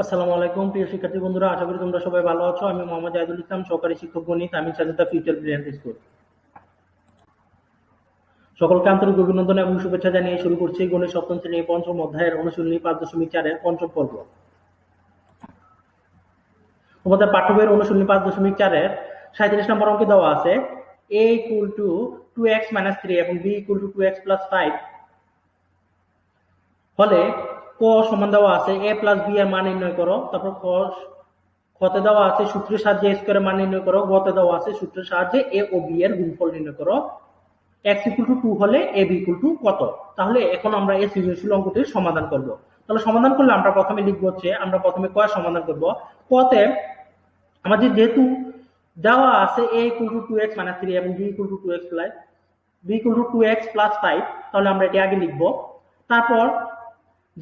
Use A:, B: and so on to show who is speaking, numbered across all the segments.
A: আসসালামু আলাইকুম প্রিয় শিক্ষার্থী বন্ধুরা, আশা করি তোমরা সবাই ভালো আছো। আমি মোহাম্মদ জাহিদুল ইসলাম, সহকারী শিক্ষক গণিত, আমি স্বাধীনতা ফিউচার ব্রিলিয়ান্ট স্কুল। সকলকে আন্তরিক অভিনন্দন এবং শুভেচ্ছা জানিয়ে শুরু করছি গণিত সপ্তম শ্রেণীর পঞ্চম অধ্যায়ের অনুশীলনী 5.4 পঞ্চম পর্ব। তোমাদের পাঠ্য বইয়ের অনুশীলনী 5.4 37 নম্বর অঙ্কে দেওয়া আছে a equal to 2x - 3 এবং b equal to 2x + 5 হলে ক সমান দেওয়া আছে a + b এর মান নির্ণয় করো। তারপর খতে দেওয়া আছে সূত্রের সাহায্যে a স্কয়ারের মান নির্ণয় করো। গতে দেওয়া আছে সূত্রের সাহায্যে a ও b এর গুণফল নির্ণয় করো। x = 2 হলে ab = কত। তাহলে এখন আমরা এই সৃজনশীল অঙ্কটির সমাধান করব। তাহলে সমাধান করলে আমরা প্রথমে লিখব হচ্ছে আমরা প্রথমে ক সমাধান করব। কতে আমাদের যেহেতু দেওয়া আছে a = 2x - 3 এবং b = 2x + 5, তাহলে আমরা এটি আগে লিখব। তারপর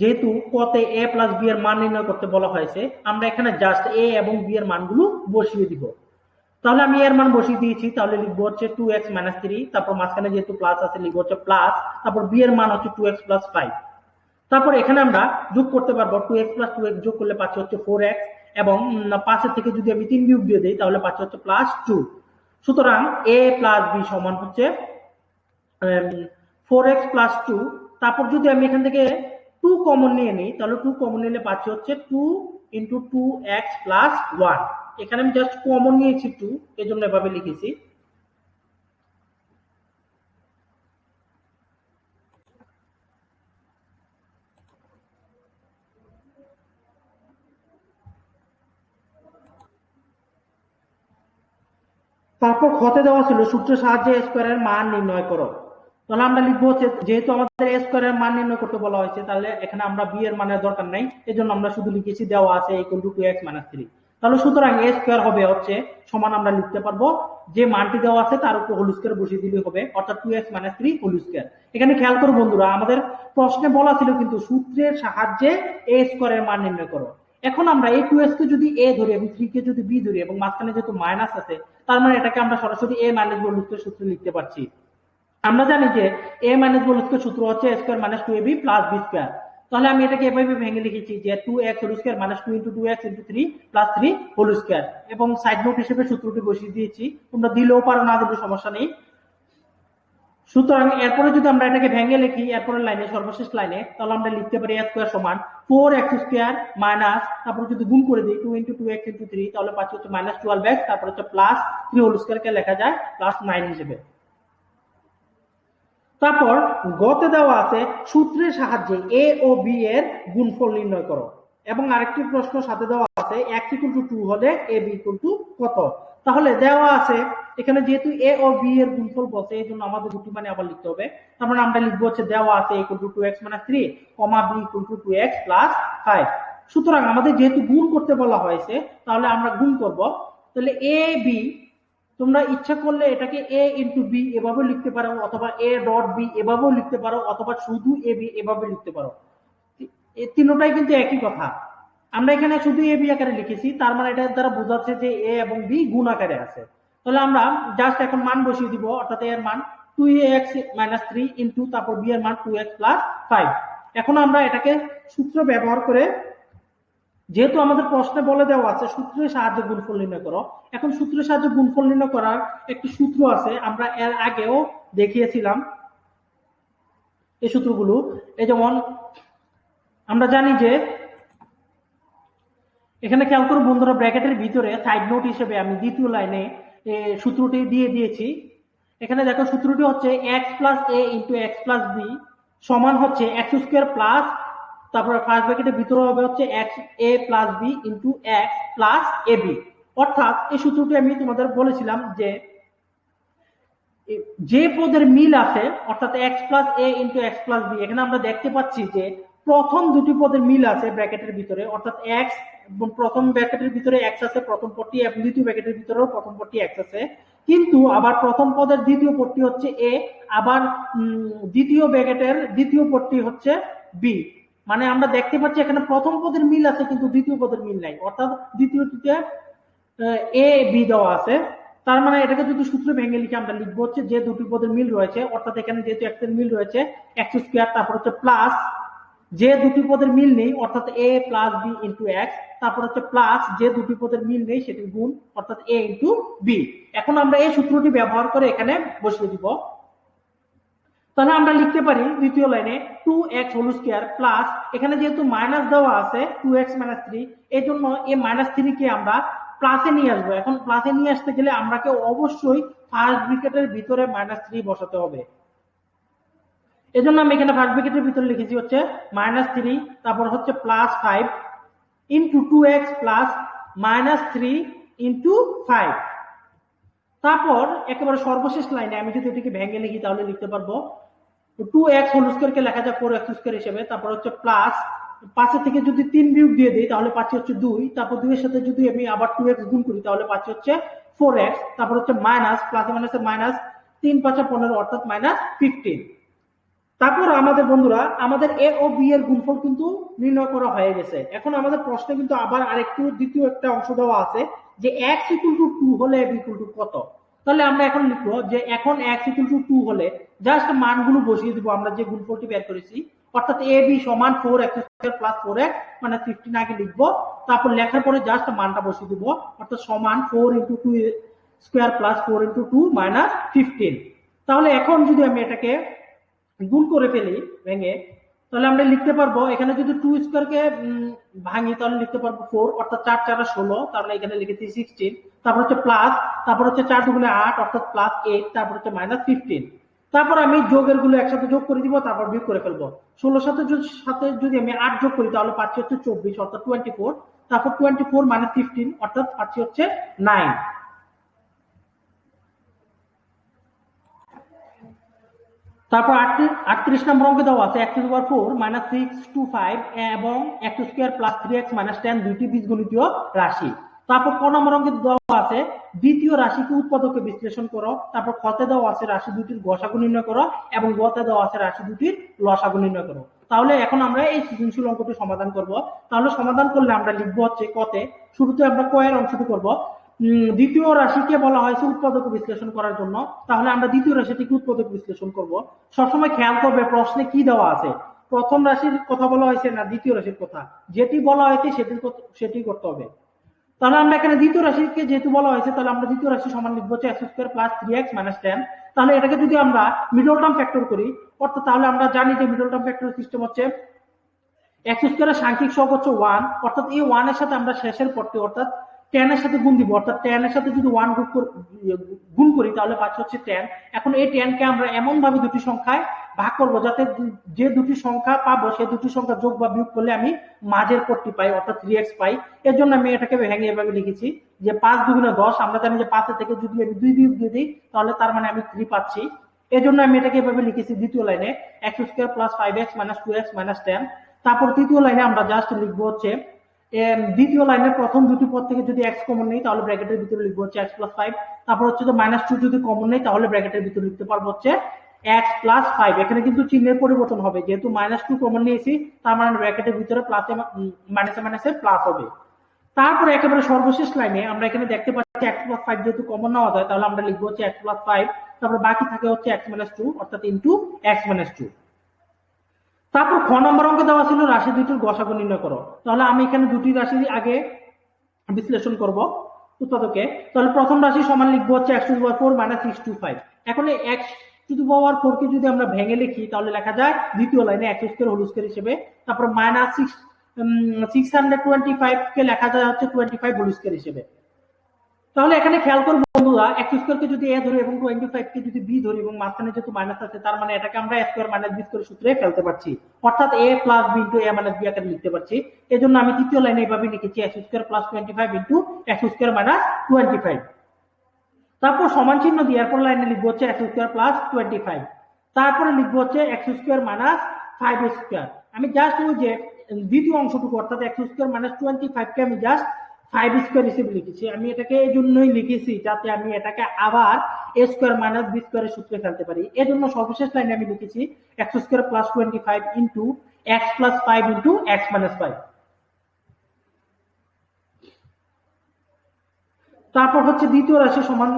A: যেহেতু কতে a + b এর মান নির্ণয় করতে বলা হয়েছে, আমরা এখানে জাস্ট a এবং b এর মানগুলো বসিয়ে দিব। তাহলে আমি এর মান বসিয়ে দিয়েছি, তাহলে লিখবো হচ্ছে 2x - 3, তারপর মাঝখানে যেহেতু প্লাস আছে লিখবো হচ্ছে প্লাস, তারপর b এর মান হচ্ছে 2x + 5। তারপর এখানে আমরা যোগ করতে পারবো, 2x + 2x যোগ করলে পাচ্ছি হচ্ছে 4x, এবং 5 এর থেকে যদি আমি 3 বিয়োগ দিয়ে দেই তাহলে পাচ্ছি হচ্ছে +2। সুতরাং a + b সমান হচ্ছে 4x + 2। তারপর যদি আমি এখান থেকে 2 কমন নিয়ে নিই, তাহলে 2 কমন নিলে পাচ্ছি হচ্ছে 2 × 2x + 1। এখানে আমি জাস্ট কমন নিয়েছি 2, এজন্য এভাবে লিখেছি। তারপর খতে দেওয়া ছিল সূত্রের সাহায্যে a স্কয়ারের মান নির্ণয় করো। তাহলে আমরা লিখবো হচ্ছে যেহেতু আমাদের a স্কয়ারের মান নির্ণয় করতে বলা হয়েছে, তাহলে এখানে আমরা b এর মানের দরকার নাই, এজন্য আমরা শুধু লিখেছি দেওয়া আছে a = 2x - 3। তাহলে সুতরাং a স্কয়ার হবে হচ্ছে সমান, আমরা লিখতে পারবো যে মানটি দেওয়া আছে তার উপর হোল স্কয়ার বসিয়ে দিলেই হবে, অর্থাৎ 2x - 3 হোল স্কয়ার। এখানে খেয়াল করো বন্ধুরা, আমাদের প্রশ্নে বলা ছিল কিন্তু সূত্রের সাহায্যে a স্কয়ারের মান নির্ণয় করো। এখন আমরা এই 2x কে যদি a ধরি এবং 3 কে যদি b ধরি এবং মাঝখানে যেহেতু মাইনাস আছে, তার মানে এটাকে আমরা সরাসরি a - b হোল স্কয়ার সূত্রে লিখতে পারছি। আমরা জানি যে a - b হোল স্কয়ার সূত্র হচ্ছে a square - 2ab + b square. তাহলে আমি এটাকে এভাবে ভেঙে লিখেছি যে 2x whole square - 2 × 2x × 3 + 3 whole square, এবং সাইড নোট হিসেবে সূত্রটি বসিয়ে দিয়েছি। তোমরা দিলেও পারো, না দিলেও সমস্যা নেই। সুতরাং এরপরে যদি আমরা এটাকে ভেঙে লিখি এরপরের লাইনে, সর্বশেষ লাইনে, তাহলে আমরা লিখতে পারি a স্কয়ার সমান 4x² মাইনাস, তারপর যদি গুণ করে দিই 2 × 2x × 3, তাহলে পাচ্ছি হচ্ছে -12x, তারপর হচ্ছে +3 হোল স্কয়ারকে লেখা যায় +9 হিসেবে। তারপর গতে দেওয়া আছে সূত্রের সাহায্যে a ও b এর গুণফল নির্ণয় করো, এবং আরেকটি প্রশ্ন সাথে দেওয়া আছে x = 2 হলে ab = কত। তাহলে দেওয়া আছে এখানে যেহেতু a ও b এর গুণফল বলছে, এই জন্য আমাদের দুটি মানে আবার লিখতে হবে। তার মানে আমরা লিখবো হচ্ছে দেওয়া আছে a = 2x - 3, b = 2x + 5। সুতরাং আমাদের যেহেতু গুণ করতে বলা হয়েছে, তাহলে আমরা গুণ করব। তাহলে a b, তোমরা ইচ্ছা করলে এটাকে a × b এভাবে লিখতে পারো, অথবা a.b এভাবেও লিখতে পারো, অথবা শুধু ab এভাবে লিখতে পারো। এই তিনটাই কিন্তু একই কথা। আমরা এখানে শুধু ab আকারে লিখেছি, তার মানে এটা দ্বারা বোঝাচ্ছে যে a এবং b গুণ আকারে আছে। তাহলে আমরা জাস্ট এখন মান বসিয়ে দিব, অর্থাৎ a এর মান 2x - 3 ইনটু তারপর b এর মান 2x + 5। এখন আমরা এটাকে সূত্র ব্যবহার করে, যেহেতু আমাদের প্রশ্নে বলে দেওয়া আছে সূত্রের সাহায্যে গুণফল নির্ণয় করো, এখন সূত্রের সাহায্যে গুণফল নির্ণয় করার একটি সূত্র আছে, আমরা এর আগেও দেখিয়েছিলাম এই সূত্রগুলো। এই যেমন আমরা জানি যে এখানে খেয়াল করো বন্ধুরা, ব্র্যাকেটের ভিতরে সাইড নোট হিসেবে আমি দ্বিতীয় লাইনে সূত্রটি দিয়ে দিয়েছি। এখানে দেখো সূত্রটি হচ্ছে x + a × x + b সমান হচ্ছে x² প্লাস, তারপর ফার্স্ট ব্র্যাকেটের ভিতরে হবে হচ্ছে a + b × x + ab। অর্থাৎ এই সূত্রটি আমি তোমাদের বলেছিলাম যে পদের মিল আছে, অর্থাৎ x + a × x + b, এখানে আমরা দেখতে পাচ্ছি যে প্রথম দুটি পদের মিল আছে ব্র্যাকেটের ভিতরে, অর্থাৎ x, প্রথম ব্র্যাকেটের ভিতরে x আছে প্রথম পদটি, এবং দ্বিতীয় ব্র্যাকেটের ভিতরেও প্রথম পদটি x আছে। কিন্তু আবার প্রথম পদের দ্বিতীয় পদটি হচ্ছে a, আবার দ্বিতীয় ব্র্যাকেটের দ্বিতীয় পদটি হচ্ছে b। মানে আমরা দেখতে পাচ্ছি এখানে প্রথম পদের মিল আছে কিন্তু দ্বিতীয় পদের মিল নাই, অর্থাৎ দ্বিতীয়টিতে a b দেওয়া আছে। তার মানে এটাকে যদি সূত্রে ভেঙে লিখে আমরা লিখবো হচ্ছে যে দুটি পদের মিল রয়েছে, অর্থাৎ এখানে যেহেতু x এর মিল রয়েছে x², তারপর হচ্ছে প্লাস যে দুটি পদের মিল নেই অর্থাৎ a plus b into x, তারপর হচ্ছে প্লাস যে দুটি পদের মিল নেই সেটির গুণ অর্থাৎ a ইন্টু বি। এখন আমরা এই সূত্রটি ব্যবহার করে এখানে বসিয়ে দিব। তাহলে আমরা লিখতে পারি দ্বিতীয় লাইনে 2x হোল স্কয়ার প্লাস, এখানে যেহেতু মাইনাস দেওয়া আছে 2x মাইনাস 3, এই জন্য এই মাইনাস 3 কে আমরা প্লাসে নিয়ে আসবো। এখন প্লাসে নিয়ে আসতে গেলে আমরাকে অবশ্যই ফার্স্ট ব্র্যাকেটের ভিতরে মাইনাস 3 বসাতে হবে। এজন্য আমি এখানে ফার্স্ট ব্র্যাকেটের ভিতরে লিখেছি হচ্ছে মাইনাস 3, তারপর হচ্ছে plus 5 into 2x plus minus 3 into 5। তারপর একেবারে সর্বশেষ লাইনে আমি যদি এটিকে ভেঙে লিখি তাহলে লিখতে পারবো 2x হোল স্কয়ারকে লেখা যায় 4x স্কয়ার হিসেবে, তারপর হচ্ছে প্লাস 5 থেকে যদি 3 বিয়োগ দিয়ে দেই তাহলে পাচ্ছি হচ্ছে 2, তারপর 2 এর সাথে যদি আমি আবার 2x গুণ করি তাহলে পাচ্ছি হচ্ছে 4x, তারপর হচ্ছে মাইনাস প্লাস মাইনাসে মাইনাস 3 5 15 অর্থাৎ মাইনাস 15। তারপর আমাদের বন্ধুরা আমাদের a ও b এর গুণফল কিন্তু নির্ণয় করা হয়ে গেছে। এখন আমাদের প্রশ্নে কিন্তু আবার আরেকটু দ্বিতীয় একটা অংশ দেওয়া আছে যে x ইকুয়াল টু 2 হলে b ইকুয়াল টু কত। তাহলে আমরা এখন লিখবো যে এখন x ইকুয়াল টু 2 হলে জাস্ট মানগুলো বসিয়ে দিব আমরা যে গুণফলটি বের করেছি, অর্থাৎ a b সমান 4x স্কয়ার প্লাস 4x মানে 15 আগে লিখবো, তারপর লেখার পরে জাস্ট মানটা বসিয়ে দিব অর্থাৎ সমান 4 into 2 square plus 4 into 2 minus 15। তাহলে এখন যদি আমি এটাকে গুণ করে ফেলি ভেঙে, তাহলে আমরা লিখতে পারবো এখানে যদি 2 স্কয়ারকে ভাঙি তাহলে লিখতে পারবো 4 অর্থাৎ 4 4 16, তাহলে এখানে লিখেছি 16, তারপর হচ্ছে প্লাস, তারপর হচ্ছে 4 দুগুণে 8 অর্থাৎ প্লাস 8, তারপর হচ্ছে মাইনাস 15। তারপর আমি যোগের গুলো একসাথে যোগ করে দিব, তারপর বিয়োগ করে ফেলবো। 16 সাথে যদি আমি 8 যোগ করি তাহলে পাচ্ছি হচ্ছে 24 অর্থাৎ 24, তারপর 24 মাইনাস 15 অর্থাৎ পাচ্ছি হচ্ছে 9। তারপর 38 নম্বর অঙ্কে দেওয়া আছে x to the power 4 minus 6 to 5 এবং x square plus 3x minus 10 দুইটি বীজগণিতীয় রাশি। তারপর ক নম্বর অঙ্কে দেওয়া আছে দ্বিতীয় রাশিকে উৎপাদকে বিশ্লেষণ করো, তারপর খতে দেওয়া আছে রাশি দুটির গসাগু নির্ণয় করো এবং গতে দেওয়া আছে রাশি দুটির লসাগু নির্ণয় করো। তাহলে এখন আমরা এই সৃজনশীল অঙ্কটি সমাধান করব। তাহলে সমাধান করলে আমরা লিখবো হচ্ছে কতে, শুরুতে আমরা ক এর অংশটি করব। দ্বিতীয় রাশিকে বলা হয়েছে উৎপাদক বিশ্লেষণ করার জন্য, তাহলে আমরা দ্বিতীয় রাশিটিকে উৎপাদক বিশ্লেষণ করব। সবসময় খেয়াল করবে প্রশ্নে কি দেওয়া আছে, প্রথম রাশির কথা বলা হয়েছে না দ্বিতীয় রাশির কথা, যেটি বলা হয়েছে সেটি করতে হবে। তাহলে আমরা এখানে দ্বিতীয় রাশিকে যেহেতু বলা হয়েছে তাহলে আমরা দ্বিতীয় রাশি সমান লিখবো হচ্ছে x square plus 3x minus 10। তাহলে এটাকে যদি আমরা মিডল টার্ম ফ্যাক্টর করি অর্থাৎ তাহলে আমরা জানি যে মিডল টার্ম ফ্যাক্টর সিস্টেম হচ্ছে x স্কয়ারের সাংখ্যিক সহগ হচ্ছে 1, অর্থাৎ এই 1 এর সাথে আমরা শেষের পদটি অর্থাৎ 10 এর সাথে গুণ দিব, অর্থাৎ 10 এর সাথে যদি 1 গুণ করি তাহলে পাচ্ছি হচ্ছে 10। এখন এই 10 কে আমরা এমন ভাবে দুটি সংখ্যায় ভাগ করব যাতে যে দুটি সংখ্যা পাবো সেই দুটি সংখ্যা যোগ বা বিয়োগ করলে আমি মাঝের পদটি পাই অর্থাৎ 3x পাই। এর জন্য আমি এটাকে ভেঙে এভাবে লিখেছি যে 5 দুগুণে 10, আমরা জানি যে 5 থেকে যদি আমি 2 বিয়োগ দিয়ে দিই তাহলে তার মানে আমি 3 পাচ্ছি। এর জন্য আমি এটাকে এভাবে লিখেছি দ্বিতীয় লাইনে x square plus 5x minus 2x minus 10। তারপর তৃতীয় লাইনে আমরা জাস্ট লিখবো হচ্ছে দ্বিতীয় লাইনের প্রথম দুটি পদ থেকে যদি x কমন নেই তাহলে ব্র্যাকেটের ভিতরে লিখবো হচ্ছে x প্লাস 5, তারপর হচ্ছে যে মাইনাস 2 যদি কমন নেই তাহলে ব্র্যাকেটের ভিতরে লিখতে পারবো হচ্ছে x প্লাস 5। এখানে কিন্তু চিহ্নের পরিবর্তন হবে, যেহেতু মাইনাস 2 কমন নিয়েছি তার মানে ব্র্যাকেটের ভিতরে প্লাসে মাইনাসে মাইনাসে প্লাস হবে। তারপরে একেবারে সর্বশেষ লাইনে আমরা এখানে দেখতে পাচ্ছি x প্লাস 5 যেহেতু কমন নেওয়া যায় তাহলে আমরা লিখবো হচ্ছে x প্লাস 5, তারপর বাকি থাকে হচ্ছে x মাইনাস 2 অর্থাৎ ইনটু x মাইনাস 2। তারপর খ নম্বর অঙ্কে দেওয়া ছিল রাশি দুটির গসাগু নির্ণয় করো। তাহলে আমি এখানে দুটি রাশি আগে বিশ্লেষণ করব উৎপাদকে। তাহলে প্রথম রাশি সমান লিখবো হচ্ছে x to the power 4 minus 6 to 5। এখন এই x টু দি পাওয়ার 4 কে যদি আমরা ভেঙে লিখি তাহলে লেখা যায় দ্বিতীয় লাইনে x স্কয়ার হোল স্কয়ার হিসেবে, তারপর মাইনাস 625 কে লেখা যায় হচ্ছে 25 হোল স্কয়ার হিসেবে। তাহলে এখানে খেয়াল করব বন্ধুরা x স্কয়ার কে যদি a ধরি এবং 25 কে যদি b ধরি এবং মাঝখানে যেহেতু মাইনাস আছে তার মানে এটাকে আমরা a square minus b square সূত্রে ফেলতে পারছি, অর্থাৎ a plus b into a minus b আকারে লিখতে পারছি। এজন্য আমি তৃতীয় লাইনে এইভাবে লিখেছি x square plus 25 into x square minus 25। তারপর সমান চিহ্ন দিয়ে এরপর লাইনে লিখবো হচ্ছে x স্কয়ার প্লাস 25, তারপরে লিখবো হচ্ছে x স্কয়ার মাইনাস 5 স্কয়ার। আমি জাস্ট ওই যে দ্বিতীয় অংশটুকু অর্থাৎ x স্কয়ার মাইনাস 25 কে আমি জাস্ট 5 স্কয়ার হিসেবে লিখেছি। আমি এটাকে এই জন্যই লিখেছি যাতে আমি এটাকে আবার a স্কয়ার মাইনাস b স্কয়ারের সূত্রে ফেলতে পারি। এর জন্য সর্বশেষ লাইনে আমি লিখেছি x square plus 25 into x plus 5 into x minus 5। তারপর হচ্ছে দ্বিতীয় রাশি সমান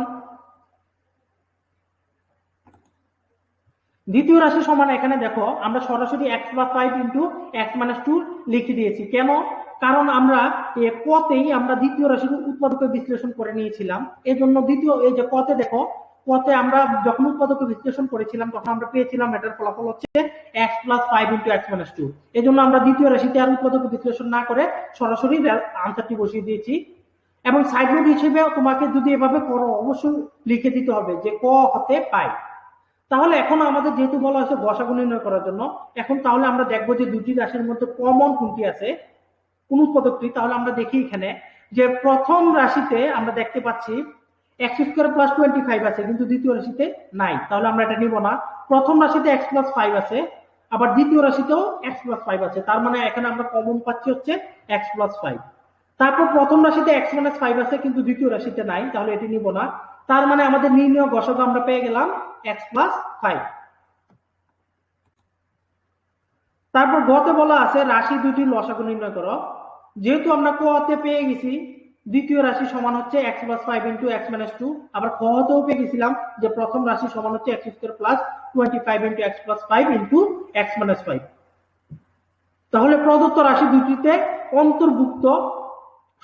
A: দ্বিতীয় রাশি সমান এখানে দেখো আমরা সরাসরি x plus five into x minus two লিখে দিয়েছি। কেন? কারণ আমরা কতেই আমরা দ্বিতীয় রাশির উৎপাদকে বিশ্লেষণ করে নিয়েছিলাম। এই জন্য দ্বিতীয় এই যে কতে দেখো, কতে আমরা যখন উৎপাদকে বিশ্লেষণ করেছিলাম তখন আমরা পেয়েছিলাম এটার ফলাফল হচ্ছে x plus five into x minus two. এই জন্য আমরা দ্বিতীয় রাশিতে আর উৎপাদকে বিশ্লেষণ না করে সরাসরি আনসারটি বসিয়ে দিয়েছি। এবং সাইড নোট হিসেবে তোমাকে যদি এভাবে করো অবশ্যই লিখে দিতে হবে যে ক হতে পাই। তাহলে এখন আমাদের যেহেতু বলা হয়েছে গসাগু নির্ণয় করার জন্য, এখন তাহলে আমরা দেখবো যে দুটি রাশির মধ্যে কমন কোনটি আছে, কোন উৎপাদকটি। তাহলে আমরা দেখি এখানে যে প্রথম রাশিতে আমরা দেখতে পাচ্ছি এক্স স্কোয়ার প্লাস 25 আছে, কিন্তু দ্বিতীয় রাশিতে নাই। তাহলে আমরা এটা নিব না। প্রথম রাশিতে এক্স প্লাস ফাইভ আছে, আবার দ্বিতীয় রাশিতেও এক্স প্লাস ফাইভ আছে, তার মানে এখানে আমরা কমন পাচ্ছি হচ্ছে এক্স প্লাস ফাইভ। তারপর প্রথম রাশিতে এক্স মাইনাস ফাইভ আছে, কিন্তু দ্বিতীয় রাশিতে নাই, তাহলে এটি নিব না। তার মানে আমাদের নির্ণয় গসাগু আমরা পেয়ে গেলাম এক্স প্লাস ফাইভ। তারপর গতে বলা আছে রাশি দুটি লসাগু নির্ণয় করো। যেহেতু আমরা কতে পেয়ে গেছি দ্বিতীয় রাশি সমান হচ্ছে x plus five into x minus two, আবার খতেও পেয়ে গেছিলাম যে প্রথম রাশি সমান হচ্ছে x square plus 25 into x plus five into x minus five. তাহলে প্রদত্ত রাশি দুটিতে অন্তর্ভুক্ত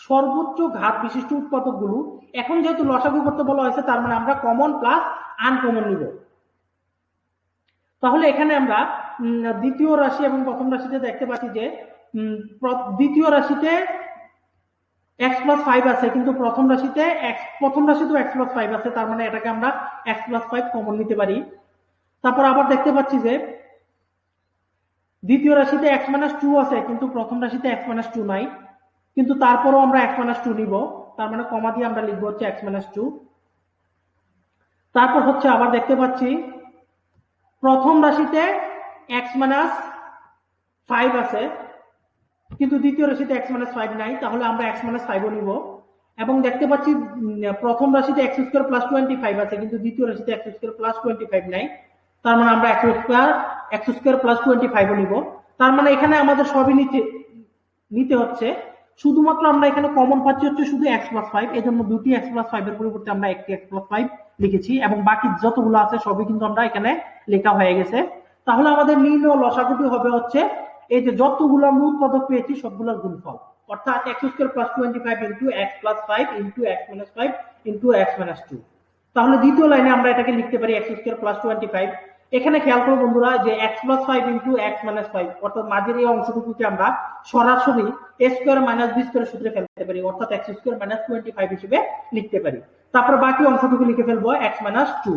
A: সর্বোচ্চ ঘাত বিশিষ্ট উৎপাদক গুলো এখন যেহেতু লসাগু করতে বলা হয়েছে, তার মানে আমরা কমন প্লাস আনকমন নিব। তাহলে এখানে আমরা দ্বিতীয় রাশি এবং প্রথম রাশিতে দেখতে পাচ্ছি যে দ্বিতীয় রাশিতে এক্স প্লাস ফাইভ আছে, কিন্তু প্রথম রাশিতেও এক্স প্লাস ফাইভ আছে, তার মানে এটাকে আমরা এক্স প্লাস ফাইভ কমন নিতে পারি। তারপর আবার দেখতে পাচ্ছি যে দ্বিতীয় রাশিতে এক্স মাইনাস টু আছে, কিন্তু প্রথম রাশিতে এক্স মাইনাস টু নাই, কিন্তু তারপরও আমরা এক্স মাইনাস টু নিব, তার মানে কমা দিয়ে আমরা লিখবো হচ্ছে এক্স মাইনাস টু। তারপর হচ্ছে আবার দেখতে পাচ্ছি প্রথম রাশিতে এক্স মাইনাস ফাইভ আছে, কিন্তু দ্বিতীয় রাশিতে এক্স মাইনাস ফাইভ নাই, তাহলে আমরা এক্স মাইনাস ফাইভও নিব। এবং দেখতে পাচ্ছি প্রথম রাশিতে এক্স স্কোয়ার প্লাস 25 আছে, কিন্তু দ্বিতীয় রাশিতে এক্স স্কোয়ার প্লাস 25 নাই, তার মানে আমরা এক্স স্কোয়ার প্লাস 25ও নিব। তার মানে এখানে আমাদের সবই নিতে হচ্ছে, শুধুমাত্র আমরা এখানে কমন পাচ্ছি হচ্ছে শুধু এক্স প্লাস ফাইভ। এই জন্য দুটি এক্স প্লাস ফাইভ এর পরিবর্তে আমরা একটি এক্স প্লাস ফাইভ লিখেছি, এবং বাকি যতগুলো আছে সবই কিন্তু আমরা এখানে লেখা হয়ে গেছে। তাহলে আমাদের নির্ণয় লসাগুটি হবে হচ্ছে এই যে যতগুলো আমরা উৎপাদক পেয়েছি সবগুলোর গুণফল, অর্থাৎ x square plus 25 into x plus five into x minus five into x minus two. তাহলে দ্বিতীয় লাইনে আমরা এটাকে লিখতে পারি এক্স স্কোয়ার প্লাস 25। এখানে খেয়াল করো বন্ধুরা যে x plus five into x minus five, অর্থাৎ মাঝের এই অংশটুকুকে আমরা সরাসরি এ স্কোয়ার মাইনাস বি স্কোয়ার সূত্রে ফেলতে পারি, অর্থাৎ এক্স স্কোয়ার মাইনাস 25 হিসেবে লিখতে পারি। তারপর বাকি অংশটুকু লিখে ফেলবো এক্স মাইনাস টু।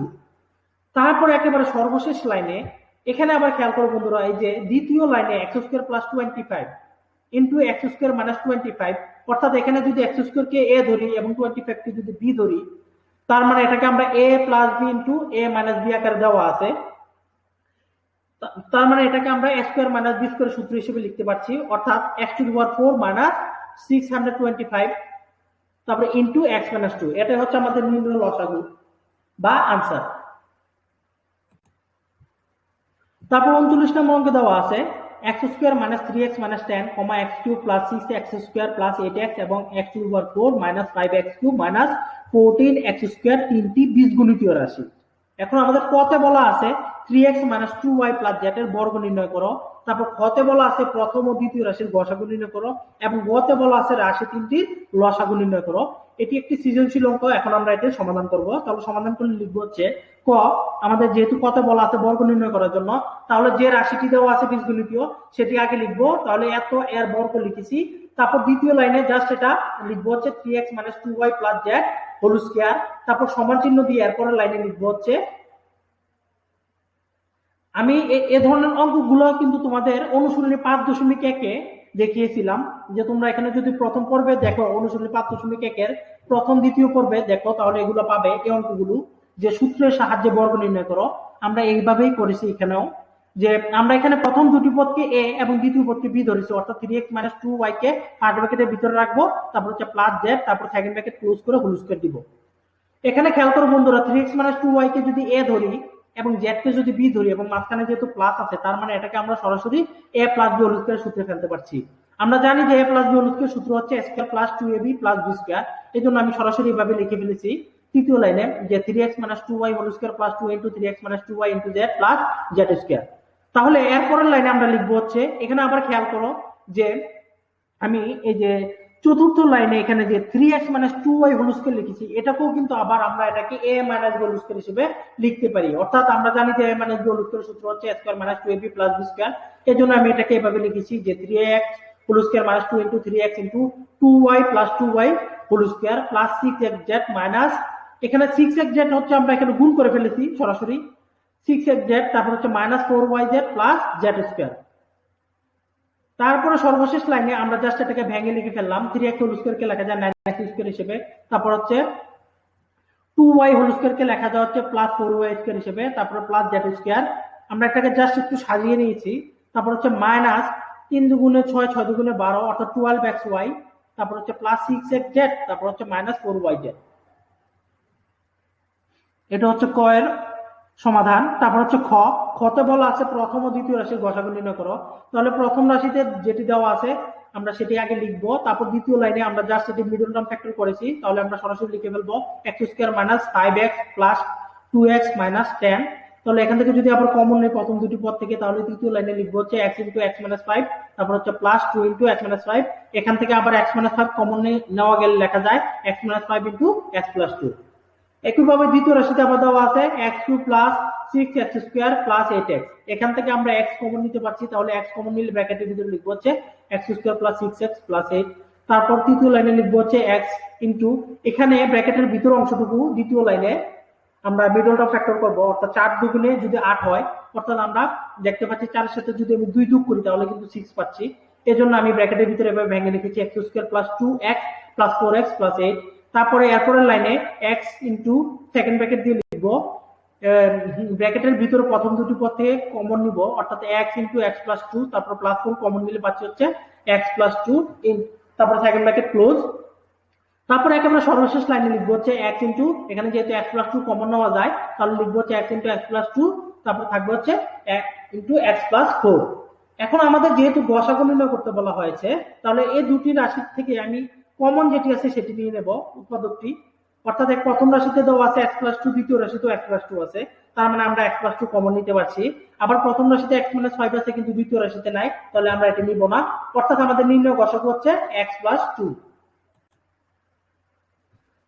A: তারপর একেবারে সর্বশেষ লাইনে এখানে আবার খেয়াল করো বন্ধুরা, এই যে দ্বিতীয় লাইনে x square plus 25 into x square minus 25, অর্থাৎ এখানে যদি এক্স স্কোয়ার কে এ ধরি এবং 25 কে যদি বি ধরি, তার মানে এটাকে আমরা এ প্লাস বি ইন্টু এ মাইনাস বি আকারে দেওয়া আছে, তার মানে এটাকে আমরা এ স্কোয়ার মাইনাস বি স্কোয়ার সূত্র হিসেবে লিখতে পারছি, অর্থাৎ x to the power 4 minus 625 তারপরে ইন্টু এক্স মাইনাস টু। এটা হচ্ছে আমাদের নির্ণয় লসাগু বা আনসার। তারপর 39 নম্বর অঙ্কে দেওয়া আছে x square minus 3x minus 10 comma x cube plus 6x square plus 8x এবং x to the power 4 minus 5x cube minus 14x square তিনটি বীজগণিতীয় রাশি। এখন আমাদের কতে বলা আছে 3x minus 2y plus z এর বর্গ নির্ণয় করো। তারপর খতে বলা আছে প্রথম ও দ্বিতীয় রাশির গসাগু নির্ণয় করো, এবং গতে বলা আছে রাশি তিনটির লসাগু নির্ণয় করো। এটি একটি সৃজনশীল অঙ্ক। এখন আমরা এটি সমাধান করব। তাহলে সমাধান করলে লিখবো হচ্ছে ক, আমাদের যেহেতু কতে বলা আছে বর্গ নির্ণয় করার জন্য, তাহলে যে রাশিটি দেওয়া আছে বীজগণিতীয় সেটি আগে লিখবো। তাহলে এত এর বর্গ লিখেছি। তারপর দ্বিতীয় লাইনে জাস্ট এটা লিখবো হচ্ছে 3x minus 2y plus z whole square. তারপর সমান চিহ্ন দিয়ে এরপরের লাইনে লিখবো হচ্ছে, আমি এ ধরনের অঙ্কগুলো কিন্তু তোমাদের অনুশীলনী 5.1 দেখিয়েছিলাম, যে তোমরা এখানে যদি প্রথম পর্বে দেখো অনুশীলনী 5.1 এর প্রথম দ্বিতীয় পর্বে দেখো, তাহলে এগুলো পাবে। এই অঙ্কগুলো যে সূত্রের সাহায্যে বর্গ নির্ণয় করো, আমরা এইভাবেই করেছি এখানেও, যে আমরা এখানে প্রথম দুটি পদকে এ এবং দ্বিতীয় পদকে বি ধরেছি, অর্থাৎ 3x মাইনাস 2y কে ফার্স্ট ব্র্যাকেটের ভিতরে রাখবো, তারপর হচ্ছে প্লাস z, তারপর সেকেন্ড ব্র্যাকেট ক্লোজ করে হোল স্কয়ার দিব। এখানে খেয়াল করো বন্ধুরা, 3x মাইনাস 2y কে যদি এ ধরি এবং z কে যদি বি ধরি এবং মাঝখানে যেহেতু প্লাস আছে, তার মানে এটাকে আমরা সরাসরি a plus b whole square সূত্রে ফেলতে পারছি। আমরা জানি যে a plus b whole square সূত্র হচ্ছে a square plus 2ab plus b square, এই জন্য আমি সরাসরি এভাবে লিখে ফেলেছি। তৃতীয় লাইনে যে 3x - 2y whole square plus 2 into 3x - 2y into z plus z square. তাহলে এরপরের লাইনে আমরা লিখবো হচ্ছে, এখানে আবার খেয়াল করো যে আমি এই যে চতুর্থ লাইনে এখানে যে 3x - 2y হোল স্কয়ার লিখেছি, এটাকেও কিন্তু আবার আমরা এটাকে a - b হোল স্কয়ার হিসেবে লিখতে পারি। অর্থাৎ আমরা জানি যে a - b হোল স্কয়ার সূত্র হচ্ছে a square - 2ab plus b square. এজন্য আমি এটাকে এভাবে লিখেছি যে 3x whole square - 2 into 3x into 2y plus 2y whole square plus 6xz minus, এখানে 6xz হচ্ছে আমরা এখানে গুণ করে ফেলেছি সরাসরি, 6xz তারপর হচ্ছে minus 4yz plus z square. তারপরে সর্বশেষ লাইনে আমরা জাস্ট এটাকে ভেঙে লিখে ফেললাম, 3x হোল স্কয়ার কে লেখা যায় 9x স্কয়ার হিসেবে, তারপর হচ্ছে 2y হোল স্কয়ার কে লেখা যায় হচ্ছে প্লাস 4y স্কয়ার হিসেবে, তারপর প্লাস z স্কয়ার। আমরা এটাকে জাস্ট একটু সাজিয়ে নিয়েছি, তারপর হচ্ছে মাইনাস 3 দুগুণে 6 6 দুগুণে 12 অর্থাৎ 12xy, তারপর হচ্ছে প্লাস 6xz, তারপর হচ্ছে মাইনাস 4yz। এটা হচ্ছে ক এর সমাধান। তারপর হচ্ছে খ, খতে বলা আছে প্রথম ও দ্বিতীয় রাশির গসাগু নির্ণয় করো। তাহলে প্রথম রাশিতে যেটি দেওয়া আছে আমরা সেটি আগে লিখবো, তারপর দ্বিতীয় লাইনে আমরা জাস্ট এটি মিডল টার্ম ফ্যাক্টর করেছি, তাহলে আমরা সরাসরি লিখে ফেলবো x square minus 5x plus 2x minus 10। তাহলে এখান থেকে যদি আবার কমন নেই প্রথম দুটি পদ থেকে, তাহলে তৃতীয় লাইনে লিখবো হচ্ছে x ইনটু x মাইনাস 5, তারপর হচ্ছে প্লাস 2 ইনটু x মাইনাস 5। এখান থেকে আবার x মাইনাস 5 কমন নেওয়া গেলে লেখা যায় x minus 5 into x plus 2। একইভাবে দ্বিতীয় রাশিতে আবার দেওয়া আছে x2 plus 6x square plus 8x। এখান থেকে আমরা x কমন নিতে পারছি, তাহলে x কমন নিলে ব্র্যাকেটের ভিতরে লিখবো হচ্ছে x square plus 6x plus 8। তারপর তৃতীয় লাইনে লিখবো হচ্ছে x ইনটু, এখানে ব্র্যাকেটের ভিতর অংশটুকু দ্বিতীয় লাইনে আমরা মিডল টার্ম ফ্যাক্টর করব, অর্থাৎ 4 দুগুণে যদি 8 হয়, অর্থাৎ আমরা দেখতে পাচ্ছি 4 এর সাথে যদি আমি 2 যোগ করি তাহলে কিন্তু 6 পাচ্ছি। এজন্য আমি ব্র্যাকেটের ভিতরে এভাবে ভেঙে লিখেছি x square plus 2x plus 4x plus 8। তারপরে এরপরের লাইনে x ইনটু সেকেন্ড ব্র্যাকেট দিয়ে লিখবো, ব্র্যাকেটের ভিতরে প্রথম দুটি পদ থেকে কমন নিব, অর্থাৎ x ইনটু x প্লাস 2, তারপর প্লাস 4 কমন নিলে পাচ্ছি হচ্ছে x প্লাস 2 তারপর সেকেন্ড ব্র্যাকেট ক্লোজ। তারপরে একেবারে সর্বশেষ লাইনে লিখবো হচ্ছে x ইনটু, এখানে যেহেতু x প্লাস 2 কমন নেওয়া যায় তাহলে লিখবো হচ্ছে x ইনটু x প্লাস 2, তারপর থাকবে হচ্ছে x ইনটু x প্লাস 4। এখন আমাদের যেহেতু গসাগু নির্ণয় করতে বলা হয়েছে, তাহলে এই দুটি রাশি থেকে আমি কমন যেটি আছে সেটি নিয়ে নেব উৎপাদকটি, অর্থাৎ প্রথম রাশিতে দেওয়া আছে x প্লাস 2, দ্বিতীয় রাশিতেও x প্লাস 2 আছে, তার মানে আমরা x প্লাস 2 কমন নিতে পারছি। আবার প্রথম রাশিতে x মাইনাস 5 আছে কিন্তু দ্বিতীয় রাশিতে নাই, তাহলে আমরা এটা নিব না, অর্থাৎ আমাদের নির্ণয় গসাগু হচ্ছে x প্লাস 2।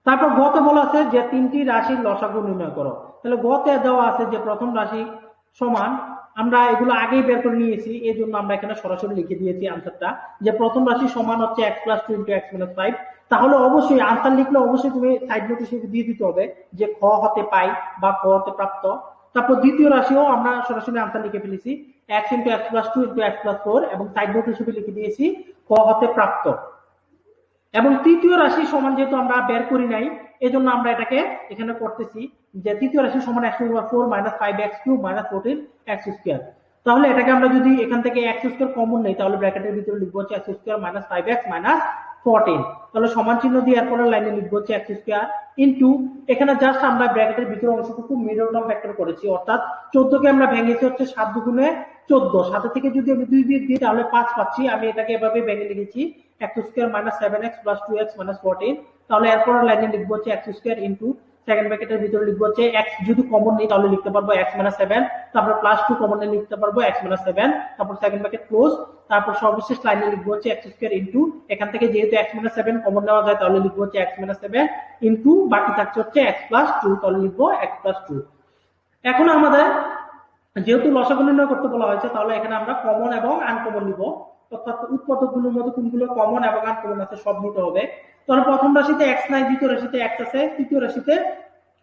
A: তারপর গতে বলা আছে যে তিনটি রাশির লসাগু নির্ণয় করো। তাহলে গতে দেওয়া আছে যে প্রথম রাশি সমান, আমরা এগুলো আগেই বের করে নিয়েছি, এই জন্য আমরা এখানে সরাসরি লিখে দিয়েছি আনসারটা, যে প্রথম রাশি সমান হচ্ছে x plus 2 into x minus 5। তাহলে অবশ্যই আনসার লিখলে অবশ্যই তুমি সাইড নোট হিসেবে দিয়ে দিতে হবে যে খ হতে পাই বা খ হতে প্রাপ্ত। তারপর দ্বিতীয় রাশিও আমরা সরাসরি আনসার লিখে ফেলেছি x into x plus 2 into x plus 4, এবং সাইড নোট হিসেবে লিখে দিয়েছি খ হতে প্রাপ্ত। এবং তৃতীয় রাশি সমান যেহেতু আমরা বের করি নাই, এজন্য আমরা এটাকে এখানে করতেছি যে তৃতীয় রাশি সমান x to the power 4 minus 5x cube minus 14x square. তাহলে এটাকে আমরা যদি এখান থেকে x স্কয়ার কমন নেই, তাহলে ব্র্যাকেটের ভিতরে লিখবো হচ্ছে x square minus 5x minus 14। তাহলে সমান চিহ্ন দিয়ে এরপরের লাইনে লিখবো হচ্ছে x স্কয়ার ইনটু, এখানে জাস্ট আমরা ব্র্যাকেটের ভিতরে অংশটুকু মিডল টার্ম ফ্যাক্টর করেছি, অর্থাৎ 14 কে আমরা ভেঙেছি হচ্ছে 7 দুগুণে 14, সাথে থেকে যদি আমি 2 বিয়োগ দিই তাহলে 5 পাচ্ছি। আমি এটাকে এভাবে ভেঙে লিখেছি x square minus 7x plus 2x minus 14। তাহলে এরপরের লাইনে লিখবো হচ্ছে x স্কয়ার ইনটু, সেকেন্ড ব্র্যাকেটের ভিতরে লিখবো হচ্ছে x যদি কমন নেই তাহলে লিখতে পারবো x মাইনাস 7, তারপর প্লাস 2 কমন নিয়ে লিখতে পারবো x মাইনাস 7, তারপর সেকেন্ড ব্র্যাকেট ক্লোজ। তারপর সর্বশেষ লাইনে লিখবো হচ্ছে x স্কয়ার ইনটু, এখান থেকে যেহেতু x মাইনাস 7 কমন নেওয়া যায় তাহলে লিখবো হচ্ছে x মাইনাস 7 ইনটু, বাকি থাকছে হচ্ছে x প্লাস 2, তাহলে লিখবো x প্লাস 2। এখন আমাদের যেহেতু লসাগু নির্ণয় করতে বলা হয়েছে, তাহলে এখানে আমরা কমন এবং আনকমন নিব, অর্থাৎ উৎপাদকগুলোর মধ্যে কোনগুলো কমন এবং আনকমন আছে সব নিতে হবে। তাহলে প্রথম রাশিতে x নাই, দ্বিতীয় রাশিতে x আছে, তৃতীয় রাশিতে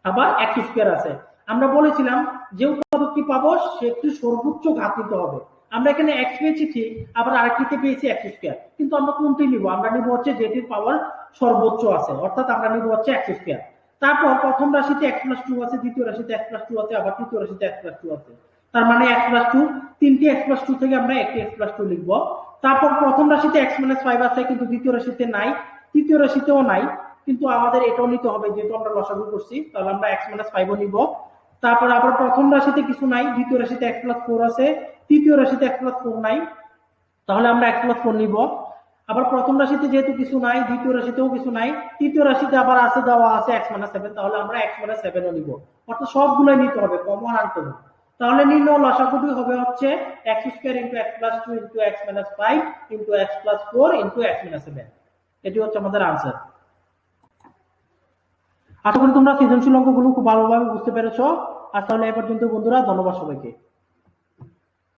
A: আবার x স্কয়ার আছে। আমরা বলেছিলাম যে উৎপাদকটি পাবো সেটি সর্বোচ্চ ঘাত নিতে হবে। আমরা এখানে x পেয়েছি ঠিক, আবার আরেকটিতে পেয়েছি x স্কয়ার, কিন্তু আমরা কোনটি নিব? আমরা নিব হচ্ছে যেটির পাওয়ার সর্বোচ্চ আছে, অর্থাৎ আমরা নিব হচ্ছে x স্কয়ার। তারপর প্রথম রাশিতে x প্লাস 2 আছে, দ্বিতীয় রাশিতে x প্লাস 2 আছে, আবার তৃতীয় রাশিতে x প্লাস 2 আছে, তার মানে x প্লাস 2, তিনটি x প্লাস 2 থেকে আমরা একটি x প্লাস 2 লিখব। তারপর প্রথম রাশিতে x মাইনাস 5 আছে কিন্তু দ্বিতীয় রাশিতে নাই, তৃতীয় রাশিতেও নাই, কিন্তু আমাদের এটাও নিতে হবে যেহেতু আমরা লসাগু করছি, তাহলে আমরা x মাইনাস 5 ও নিব। তারপর আবার প্রথম রাশিতে কিছু নাই, দ্বিতীয় রাশিতে x প্লাস 4 আছে, তৃতীয় রাশিতে x প্লাস 4 নাই, তাহলে আমরা x প্লাস 4 নিব। আবার প্রথম রাশিতে যেহেতু কিছু নাই, দ্বিতীয় রাশিতেও কিছু নাই, তৃতীয় রাশিতে আবার আছে, দেওয়া আছে x-7, তাহলে আমরা x-7ও নিব, অর্থাৎ সবগুলোই নিতে হবে, কমন আনতে হবে। তাহলে নির্ণয় লসাগুটি হবে হচ্ছে x square into x plus 2 into x minus 5 into x plus 4 into x minus 7। এটি হচ্ছে আমাদের আনসার। আশা করি তোমরা সৃজনশীল অঙ্কগুলো খুব ভালোভাবে বুঝতে পেরেছো। আর তাহলে এ পর্যন্ত বন্ধুরা, ধন্যবাদ সবাইকে।